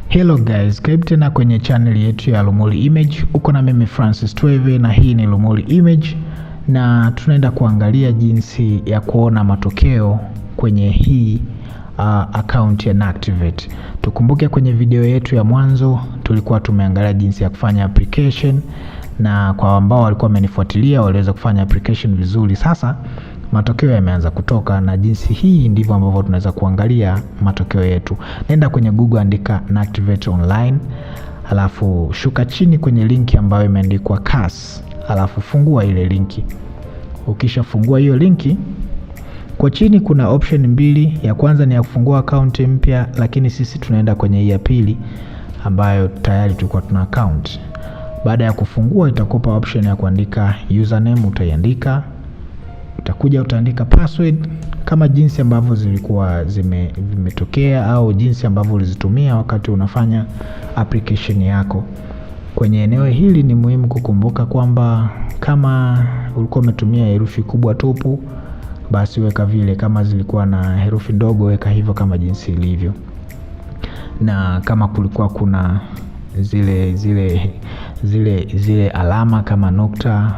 Hello guys, karibu tena kwenye channel yetu ya Lumuli Image. Uko na mimi Francis Tweve na hii ni Lumuli Image, na tunaenda kuangalia jinsi ya kuona matokeo kwenye hii account ya Nactivate. Tukumbuke kwenye video yetu ya mwanzo tulikuwa tumeangalia jinsi ya kufanya application, na kwa ambao walikuwa wamenifuatilia waliweza kufanya application vizuri. Sasa matokeo yameanza kutoka, na jinsi hii ndivyo ambavyo tunaweza kuangalia matokeo yetu. Nenda kwenye Google, andika Nactivate online, alafu shuka chini kwenye linki ambayo imeandikwa CAS, alafu fungua ile linki. Ukisha fungua hiyo linki, kwa chini kuna option mbili. Ya kwanza ni ya kufungua account mpya, lakini sisi tunaenda kwenye hii ya pili ambayo tayari tulikuwa tuna account. Baada ya kufungua itakupa option ya kuandika username, utaiandika. Utakuja utaandika password kama jinsi ambavyo zilikuwa zimetokea au jinsi ambavyo ulizitumia wakati unafanya application yako. Kwenye eneo hili ni muhimu kukumbuka kwamba kama ulikuwa umetumia herufi kubwa tupu, basi weka vile. Kama zilikuwa na herufi ndogo, weka hivyo kama jinsi ilivyo. Na kama kulikuwa kuna zile alama kama nukta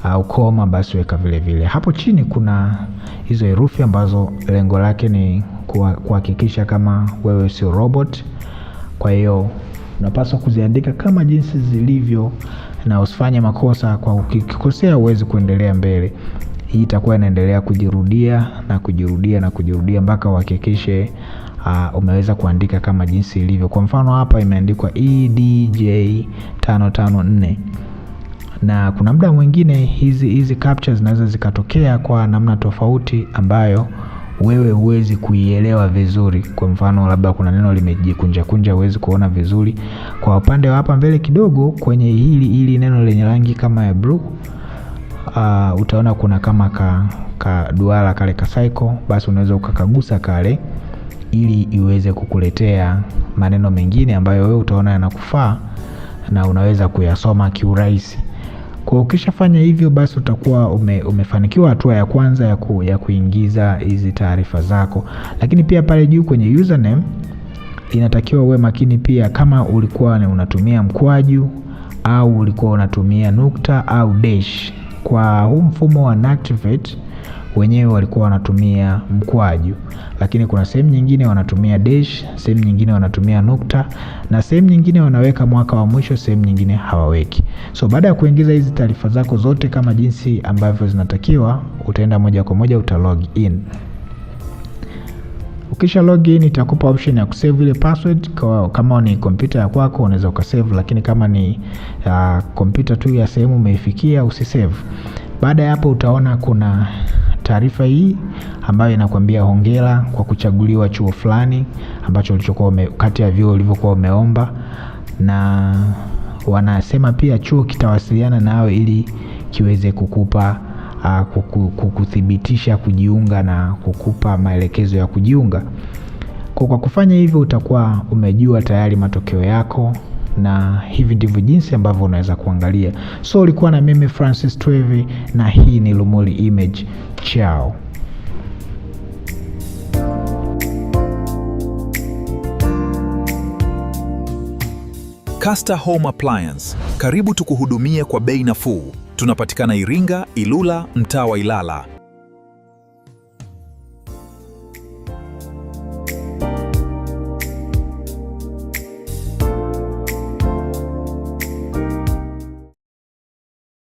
au koma, basi weka vile vile. Hapo chini kuna hizo herufi ambazo lengo lake ni kuhakikisha kama wewe sio robot. Kwa hiyo unapaswa kuziandika kama jinsi zilivyo na usifanye makosa. Kwa ukikosea uweze kuendelea mbele. Hii itakuwa inaendelea kujirudia na kujirudia na kujirudia mpaka uhakikishe umeweza kuandika kama jinsi ilivyo. Kwa mfano hapa imeandikwa EDJ554. Na kuna muda mwingine hizi captures zinaweza zikatokea kwa namna tofauti ambayo wewe huwezi kuielewa vizuri. Kwa mfano labda kuna neno limejikunja kunja, huwezi kuona vizuri. Kwa upande wa hapa mbele kidogo kwenye hili neno lenye rangi kama ya blue, utaona kuna kama ka duara kale ka cycle, basi unaweza ukakagusa kale ili iweze kukuletea maneno mengine ambayo wewe utaona yanakufaa na unaweza kuyasoma kiurahisi. Kwa ukishafanya hivyo, basi utakuwa umefanikiwa hatua ya kwanza ya kuingiza hizi taarifa zako. Lakini pia pale juu kwenye username inatakiwa uwe makini pia, kama ulikuwa unatumia mkwaju au ulikuwa unatumia nukta au dash. Kwa huu mfumo wa Nactivate wenyewe walikuwa wanatumia mkwaju, lakini kuna sehemu nyingine wanatumia dash, sehemu nyingine wanatumia nukta, na sehemu nyingine wanaweka mwaka wa mwisho, sehemu nyingine hawaweki. So baada ya kuingiza hizi taarifa zako zote kama jinsi ambavyo zinatakiwa, utaenda moja kwa moja log in. Ukisha log in itakupa option ya kusave ile password. Kama ni kompyuta ya kwako unaweza ukasave, lakini kama ni kompyuta tu ya sehemu umeifikia, usisave. Baada ya hapo utaona kuna taarifa hii ambayo inakwambia hongera kwa kuchaguliwa chuo fulani ambacho ulichokuwa kati ya vyuo ulivyokuwa umeomba, na wanasema pia chuo kitawasiliana nawe ili kiweze kukupa kukuthibitisha kujiunga na kukupa maelekezo ya kujiunga. Kwa kufanya hivyo utakuwa umejua tayari matokeo yako, na hivi ndivyo jinsi ambavyo unaweza kuangalia. So ulikuwa na mimi Francis Tweve na hii ni Lumuli Image. Ciao. Caster Home Appliance, karibu tukuhudumie kwa bei nafuu. Tunapatikana Iringa, Ilula, mtaa wa Ilala.